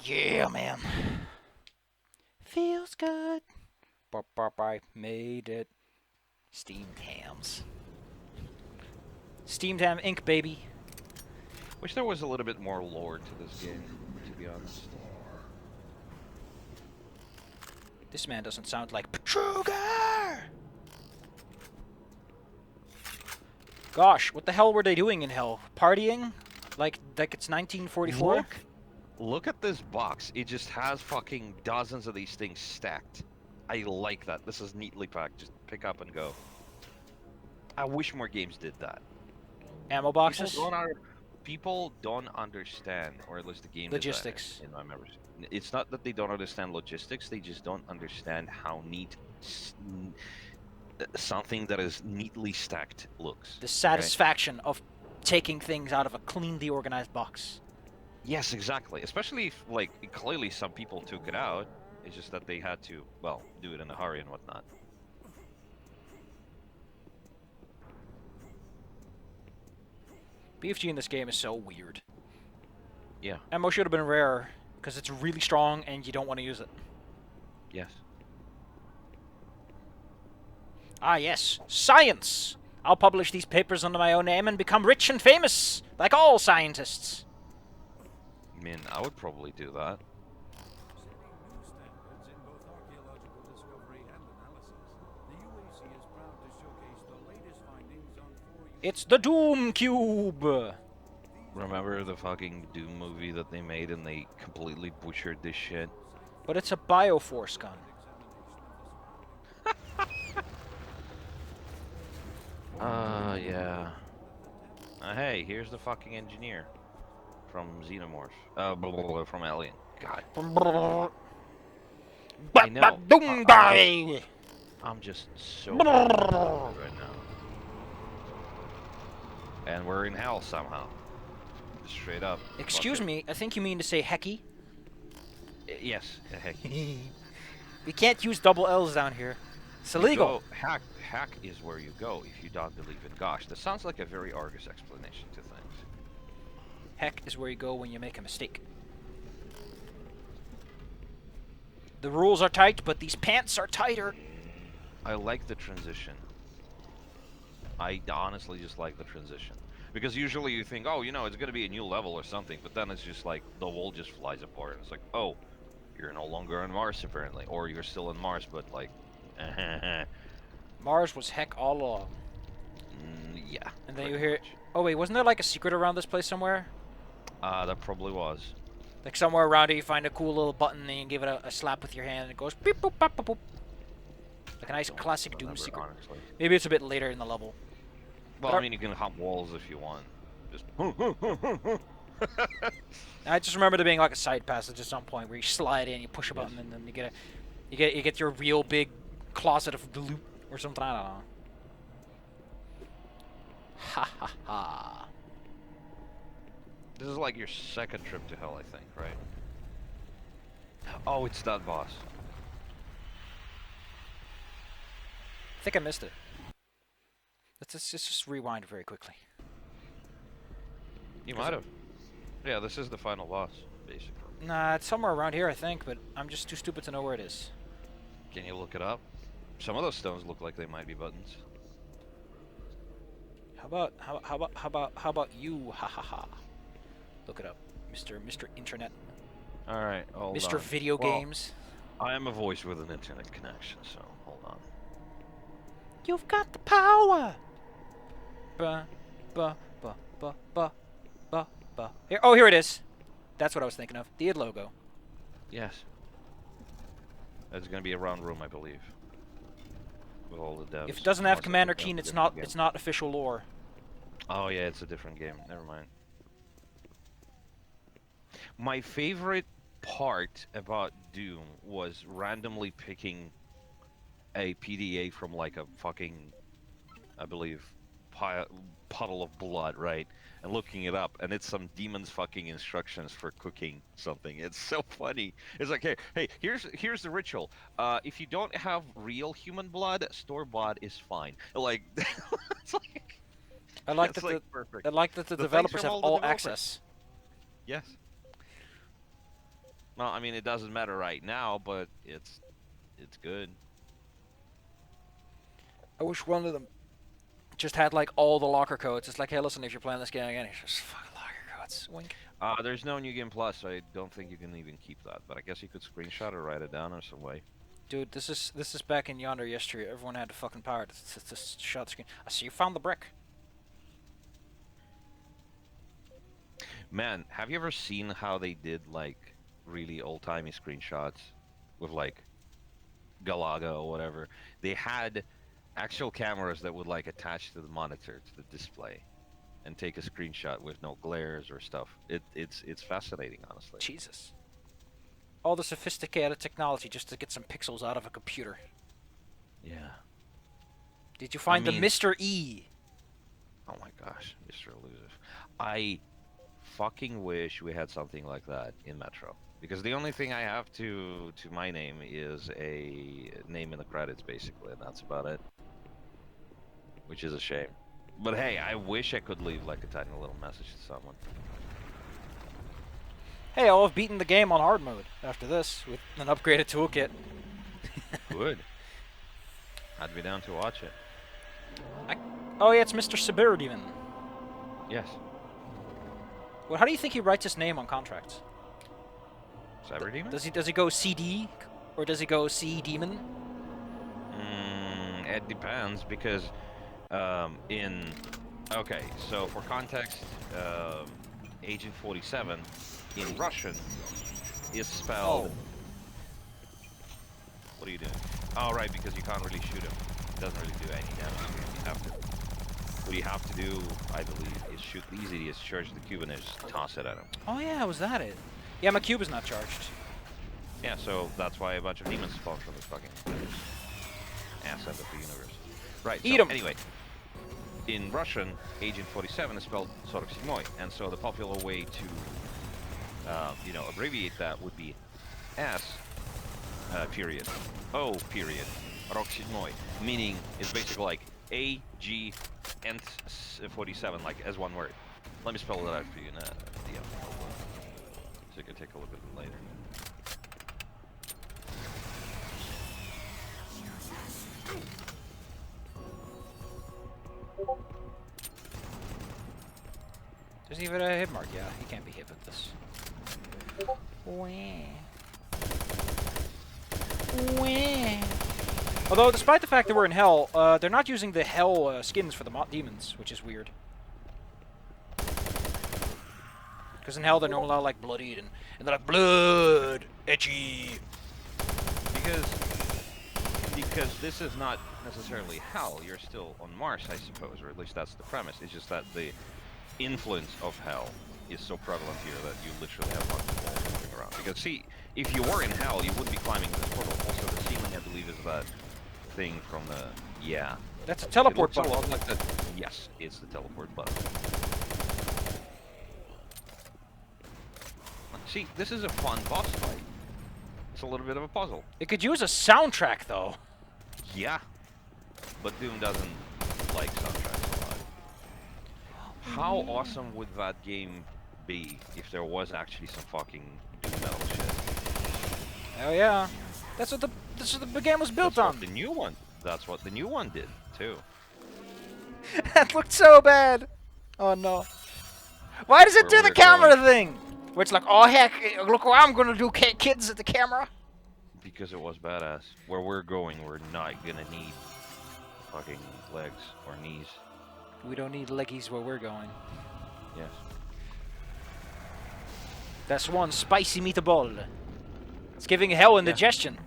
Yeah, man. Feels good. I made it. Steamed hams. Steamed ham ink, baby. Wish there was a little bit more lore to this game, to be honest. This man doesn't sound like Petruger! Gosh, what the hell were they doing in hell? Partying? Like it's 1944? Look at this box. It just has fucking dozens of these things stacked. I like that. This is neatly packed. Just pick up and go. I wish more games did that. Ammo boxes? People don't understand, or at least the game Logistics. In my memories. It's not that they don't understand logistics. They just don't understand how neat something that is neatly stacked looks. The satisfaction of taking things out of a cleanly organized box. Yes, exactly. Especially if, like, clearly some people took it out. It's just that they had to, well, do it in a hurry and whatnot. BFG in this game is so weird. Yeah. Ammo should have been rare, because it's really strong and you don't want to use it. Yes. Ah, yes. Science! I'll publish these papers under my own name and become rich and famous, like all scientists. I mean, I would probably do that. It's the Doom Cube! Remember the fucking Doom movie that they made and they completely butchered this shit? But it's a Bioforce gun. Yeah. Hey, here's the fucking engineer. From Xenomorph. From Alien. God. I know. I'm just so right now. And we're in hell somehow. Straight up. Excuse me, I think you mean to say hecky. Yes, heck. We can't use double L's down here. It's illegal. Hack is where you go if you don't believe in gosh. That sounds like a very Argus explanation to things. Heck is where you go when you make a mistake. The rules are tight, but these pants are tighter. I like the transition. I honestly just like the transition. Because usually you think, oh, you know, it's going to be a new level or something, but then it's just like the wall just flies apart. And it's like, oh, you're no longer on Mars apparently, or you're still on Mars, but like, Mars was heck all along. Yeah. And then you hear, oh wait, wasn't there like a secret around this place somewhere? That probably was. Like somewhere around it, you find a cool little button, and you give it a slap with your hand, and it goes beep boop bop boop boop. Like a nice classic Doom secret. Honestly. Maybe it's a bit later in the level. Well, I mean, you can hop walls if you want. Just. I just remember there being like a side passage at some point where you slide in, you push a button, and then you get your real big closet of loot or something. I don't know. Ha ha ha. This is like your second trip to hell, I think, right? Oh, it's that boss. I think I missed it. Let's just rewind very quickly. You might have. Yeah, this is the final boss, basically. Nah, it's somewhere around here, I think, but I'm just too stupid to know where it is. Can you look it up? Some of those stones look like they might be buttons. How about you? Ha ha ha. Look it up, Mr. Internet. All right, hold Mr. on. Video Games. I am a voice with an internet connection, so hold on. You've got the power. Ba ba ba ba ba ba ba. Here, oh, here it is. That's what I was thinking of. The id logo. Yes. It's gonna be a round room, I believe. With all the devs. If it doesn't have Commander Keen, it's not official lore. Oh yeah, it's a different game. Never mind. My favorite part about Doom was randomly picking a PDA from like a fucking, I believe, puddle of blood, right? And looking it up, and it's some demon's fucking instructions for cooking something. It's so funny. It's like, hey, here's the ritual. If you don't have real human blood, store-bought is fine. Like, it's like, I like it's that like perfect. I like that the developers have all access. Yes. Well, I mean, it doesn't matter right now, but it's good. I wish one of them just had like all the locker codes. It's like, hey, listen, if you're playing this game again, it's just fucking locker codes. Wink. There's no New Game Plus, so I don't think you can even keep that. But I guess you could screenshot or write it down or some way. Dude, this is back in yonder yesterday. Everyone had the fucking power to shut the screen. I see you found the brick. Man, have you ever seen how they did like really old-timey screenshots with like Galaga or whatever? They had actual cameras that would like attach to the monitor, to the display, and take a screenshot with no glares or stuff. It's fascinating, honestly. Jesus. All the sophisticated technology just to get some pixels out of a computer. Yeah. Did you find I mean, the Mr. E? Oh my gosh, Mr. Elusive. I fucking wish we had something like that in Metro. Because the only thing I have to my name is a name in the credits, basically, and that's about it. Which is a shame. But hey, I wish I could leave like a tiny little message to someone. Hey, I'll have beaten the game on hard mode after this with an upgraded toolkit. Good. I'd be down to watch it. Oh yeah, it's Mr. Sibirdian. Yes. Well, how do you think he writes his name on contracts? Cyber Demon? Does he go CD or does he go C Demon? It depends because okay, so for context, Agent 47 in Russian is spelled. What are you doing? Oh, right, because you can't really shoot him. It doesn't really do any damage. You have to. What you have to do, I believe, is shoot the easy, is charge the cube and then just toss it at him. Oh yeah, was that it? Yeah, my cube is not charged. Yeah, so that's why a bunch of demons spawn from this fucking ass end of the universe. Right. Eat so 'em. Anyway, in Russian, Agent 47 is spelled Soroksimoi, and so the popular way to, abbreviate that would be S, period, O, period, Roksimoi, meaning it's basically like A, G, and 47, like as one word. Let me spell it out for you in a DM, so you can take a look at it later. Does he even have a hit mark? Yeah, he can't be hit with this. Although, despite the fact that we're in hell, they're not using the hell skins for the demons, which is weird. Because in hell, they're normally all like bloodied, and they're like blood, etchy. Because this is not necessarily hell. You're still on Mars, I suppose, or at least that's the premise. It's just that the influence of hell is so prevalent here that you literally have lots of balls moving around. Because see, if you were in hell, you wouldn't be climbing this portal. Also, the ceiling, I believe, is that thing from the That's a teleport button. button. Like that. Yes, it's the teleport button. See, this is a fun boss fight. It's a little bit of a puzzle. It could use a soundtrack, though. Yeah, but Doom doesn't like soundtracks a lot. How awesome would that game be if there was actually some fucking Doom metal shit? Oh yeah, that's what the game was built on. The new one. That's what the new one did too. That looked so bad. Oh no. Why does it Where do the we're camera going. thing? Where it's like, oh heck, look what I'm gonna do, kids, at the camera. Because it was badass. Where we're going, we're not gonna need fucking legs or knees. We don't need leggies where we're going. Yes. That's one spicy meatball. It's giving hell indigestion.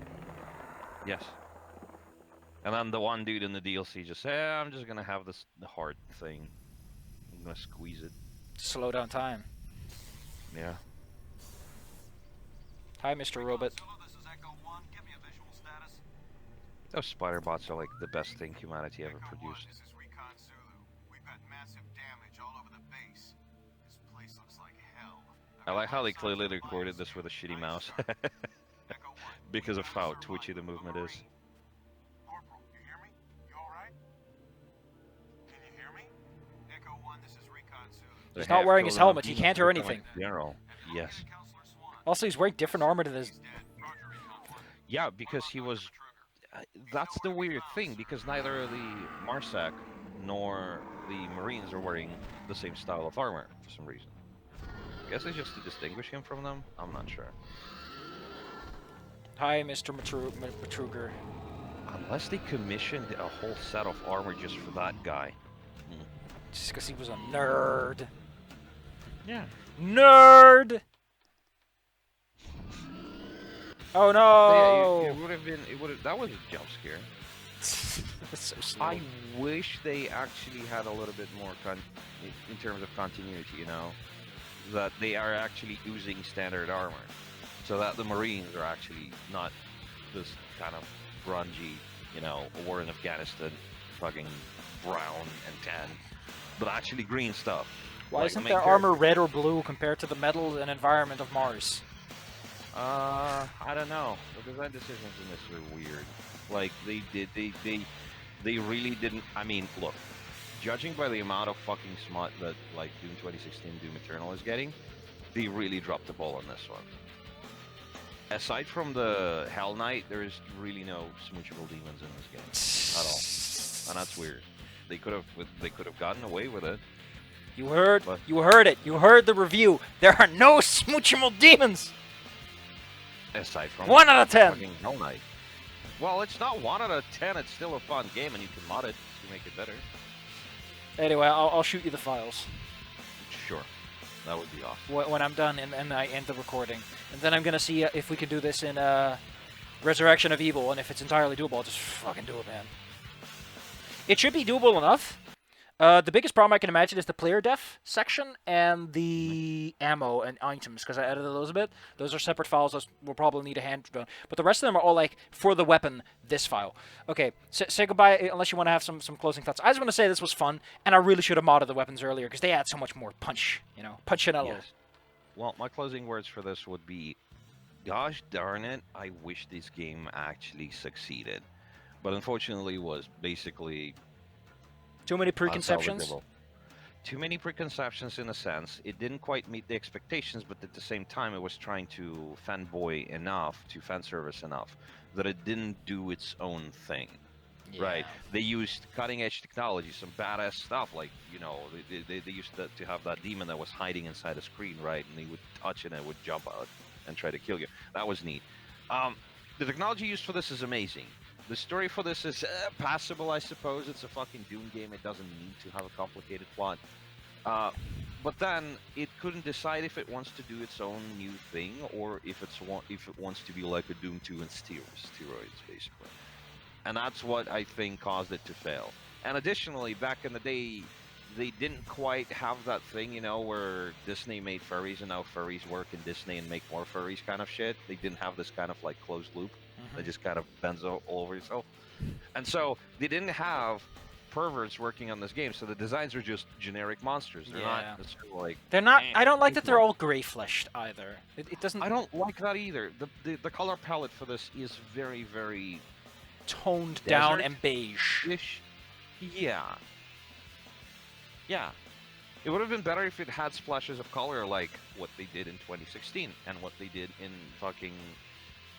Yes. And then the one dude in the DLC just said, I'm just gonna have the heart thing. I'm gonna squeeze it. Slow down time. Yeah. Hi, Mr. Robot. Those spider bots are like the best thing humanity ever produced. I like how they clearly recorded this with a shitty mouse. Because of how twitchy the movement is. Corporal, you hear me? You alright? Can you hear me? Echo 1, this is Recon Zulu. He's not wearing his helmet. He can't hear anything. General, yes. Counselor Swan. Also, he's wearing different armor than his. Yeah, because he was. That's the weird thing, because neither the Marsak nor the Marines are wearing the same style of armor for some reason. I guess it's just to distinguish him from them. I'm not sure. Hi, Mr. Matruger. Unless they commissioned a whole set of armor just for that guy. Just because he was a nerd. Yeah. Nerd! Oh Yeah, no! it would have been. It would have. That was a jump scare. That's so slow. I wish they actually had a little bit more in terms of continuity. You know, that they are actually using standard armor, so that the Marines are actually not this kind of grungy, war in Afghanistan, fucking brown and tan, but actually green stuff. Why Like, isn't main their character- armor red or blue compared to the metal and environment of Mars? I don't know. The design decisions in this are weird. Like they really didn't. I mean, look, judging by the amount of fucking smut that like Doom 2016 Doom Eternal is getting, they really dropped the ball on this one. Aside from the Hell Knight, there is really no smoochable demons in this game at all, and that's weird. They could have gotten away with it. You heard? But- You heard it. You heard the review. There are no smoochable demons. Aside from 1 out of 10. fucking Hell Knight. Well, it's not 1 out of 10. It's still a fun game, and you can mod it to make it better. Anyway, I'll shoot you the files Sure, that would be awesome. when I'm done and I end the recording. And then I'm gonna see if we can do this in Resurrection of Evil, and if it's entirely doable, I'll just fucking do it, man. It should be doable enough. The biggest problem I can imagine is the player def section and the ammo and items, because I edited those a bit. Those are separate files. Those will probably need a hand done. But the rest of them are all like, for the weapon, this file. Okay, say goodbye, unless you want to have some closing thoughts. I just want to say this was fun, and I really should have modded the weapons earlier, because they add so much more punch, punchinello. Yes. Well, my closing words for this would be, gosh darn it, I wish this game actually succeeded. But unfortunately, it was basically Too many preconceptions? unsalvageable. Too many preconceptions in a sense. It didn't quite meet the expectations, but at the same time, it was trying to fanboy enough, to fan service enough, that it didn't do its own thing. Right? They used cutting-edge technology, some badass stuff, like, they used to have that demon that was hiding inside a screen, right? And they would touch it and it would jump out and try to kill you. That was neat. The technology used for this is amazing. The story for this is passable, I suppose. It's a fucking Doom game. It doesn't need to have a complicated plot. But then it couldn't decide if it wants to do its own new thing, or if it wants to be like a Doom 2 in steroids, basically. And that's what I think caused it to fail. And additionally, back in the day, they didn't quite have that thing, where Disney made furries and now furries work in Disney and make more furries kind of shit. They didn't have this kind of like closed loop. That just kind of bends all over itself. And so they didn't have perverts working on this game, so the designs are just generic monsters. They're not necessarily like... They're not... I don't like that they're all gray-fleshed, either. It doesn't... I don't like that either. The color palette for this is very, very... toned down and beige. Yeah. Yeah. It would have been better if it had splashes of color like what they did in 2016 and what they did in fucking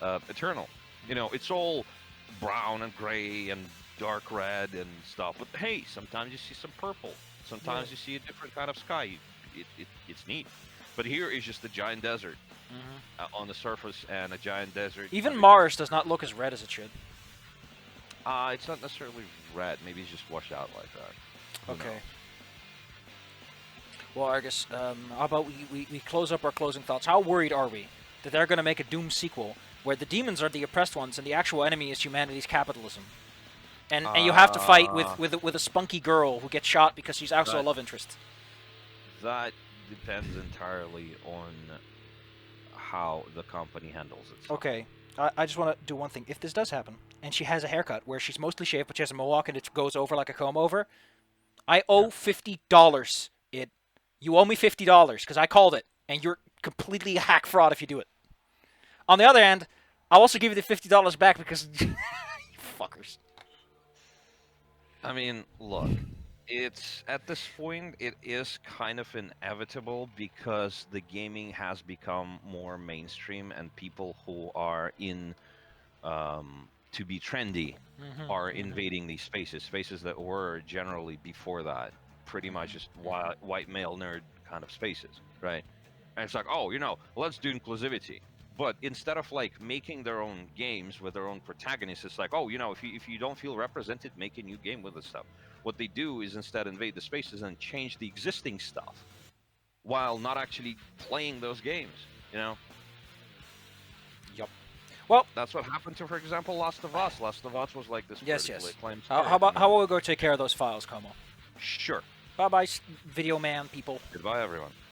Eternal. It's all brown and gray and dark red and stuff. But hey, sometimes you see some purple. Sometimes you see a different kind of sky. It's neat. But here is just a giant desert on the surface and a giant desert. Even Mars does not look as red as it should. It's not necessarily red. Maybe it's just washed out like that. Who Okay. knows? Well, Argus, how about we close up our closing thoughts? How worried are we that they're going to make a Doom sequel where the demons are the oppressed ones and the actual enemy is humanity's capitalism? And you have to fight with a spunky girl who gets shot because she's also a love interest. That depends entirely on how the company handles it. Okay, I just want to do one thing. If this does happen, and she has a haircut where she's mostly shaved but she has a mohawk and it goes over like a comb over, I owe $50. You owe me $50 because I called it, and you're completely a hack fraud if you do it. On the other hand, I'll also give you the $50 back because you fuckers. I mean, look, It's at this point, it is kind of inevitable because the gaming has become more mainstream, and people who are in to be trendy are invading these spaces that were generally before that pretty much just white male nerd kind of spaces, right? And it's like, oh, let's do inclusivity. But instead of like making their own games with their own protagonists, it's like, oh, if you don't feel represented, make a new game with this stuff. What they do is instead invade the spaces and change the existing stuff while not actually playing those games. You know, Yup. Well, that's what happened to, for example, Last of Us. Last of Us was like this yes, critically yes. acclaimed How, story. how about how will we go take care of those files, Como? Sure. Bye bye, video man people. Goodbye, everyone.